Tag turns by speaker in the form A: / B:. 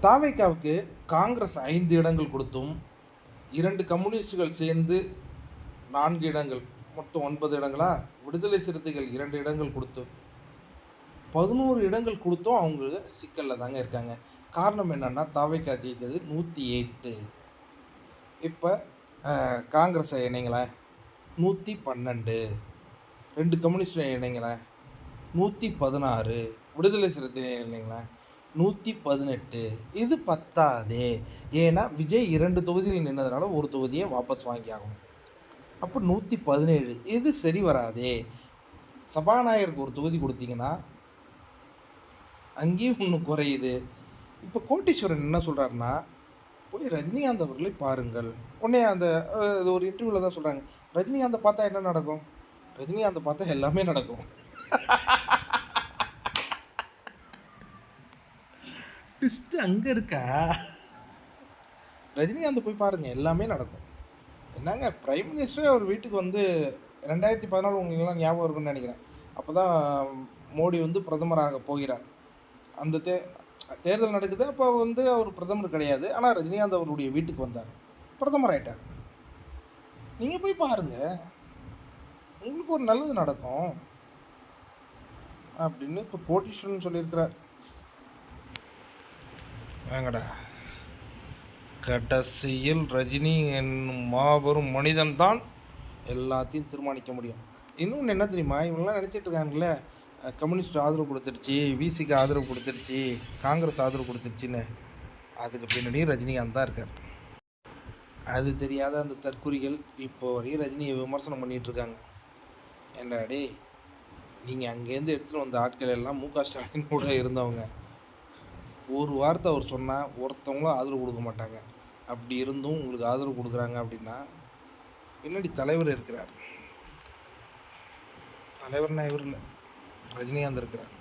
A: தாவேகாவுக்கு காங்கிரஸ் 5 இடங்கள் கொடுத்தும் 2 கம்யூனிஸ்டுகள் சேர்ந்து 4 இடங்கள், மொத்தம் 9 இடங்களா, விடுதலை சிறுத்தைகள் 2 இடங்கள் கொடுத்து 11 இடங்கள் கொடுத்தும் அவங்க சிக்கலில் தாங்க இருக்காங்க. காரணம் என்னென்னா, தாவேகா ஜெயித்தது 108. இப்போ காங்கிரஸை இணைங்களேன் 112, 2 கம்யூனிஸ்ட் இணைங்களேன் 116, விடுதலை சிறுத்தை இணைங்களேன் 118. இது பத்தாதே. ஏன்னா விஜய் 2 தொகுதியில் நின்றதுனால ஒரு தொகுதியை வாபஸ் வாங்கி ஆகணும். அப்போ 117. இது சரி வராதே. சபாநாயகருக்கு ஒரு தொகுதி கொடுத்தீங்கன்னா அங்கேயும் இன்னும் குறையுது. இப்போ கோட்டீஸ்வரன் என்ன சொல்கிறாருன்னா, போய் ரஜினிகாந்த் அவர்களை பாருங்கள். உடனே அந்த இது ஒரு இன்டர்வியூவில் தான் சொல்கிறாங்க, ரஜினிகாந்தை பார்த்தா என்ன நடக்கும்? ரஜினிகாந்தை பார்த்தா எல்லாமே நடக்கும். ட்விஸ்ட்டு அங்கே இருக்கா? ரஜினிகாந்த் போய் பாருங்கள், எல்லாமே நடக்கும். என்னங்க, பிரைம் மினிஸ்டரே அவர் வீட்டுக்கு வந்து 2014 உங்களுக்கெல்லாம் ஞாபகம் இருக்குன்னு நினைக்கிறேன். அப்போ தான் மோடி வந்து பிரதமராக போகிறார். அந்த தேர்தல் நடக்குது. அப்போ வந்து அவர் பிரதமர் கிடையாது, ஆனால் ரஜினிகாந்த் அவருடைய வீட்டுக்கு வந்தார், பிரதமர் ஆகிட்டார். நீங்கள் போய் பாருங்கள், உங்களுக்கு ஒரு நல்லது நடக்கும் அப்படின்னு இப்போ கோட்டீஸ்வரன் சொல்லியிருக்கிறார். வாங்கடா, கடைசியில் ரஜினி என்னும் மாபெரும் மனிதன் தான் எல்லாத்தையும் தீர்மானிக்க முடியும். இன்னொன்று என்ன தெரியுமா, இவங்கெல்லாம் நினச்சிட்டு இருக்காங்களே, கம்யூனிஸ்ட் ஆதரவு கொடுத்துருச்சு, விசிக்கு ஆதரவு கொடுத்துருச்சு, காங்கிரஸ் ஆதரவு கொடுத்துருச்சின்னு. அதுக்கு பின்னாடி ரஜினிகாந்த் தான் இருக்கார். அது தெரியாத அந்த தற்குறிகள் இப்போ வரையும் ரஜினியை விமர்சனம் பண்ணிகிட்ருக்காங்க. ஏண்டாடே, நீங்கள் அங்கேருந்து எடுத்துகிட்டு வந்த ஆட்கள் எல்லாம் மு.க. ஸ்டாலின் கூட இருந்தவங்க. ஒரு வார்த்தை அவர் சொன்னால் ஒருத்தவங்களும் ஆதரவு கொடுக்க மாட்டாங்க. அப்படி இருந்தும் உங்களுக்கு ஆதரவு கொடுக்குறாங்க அப்படின்னா பின்னாடி தலைவர் இருக்கிறார். தலைவர்னா இவர் இல்லை, ரஜினிகாந்த் இருக்கிறார்.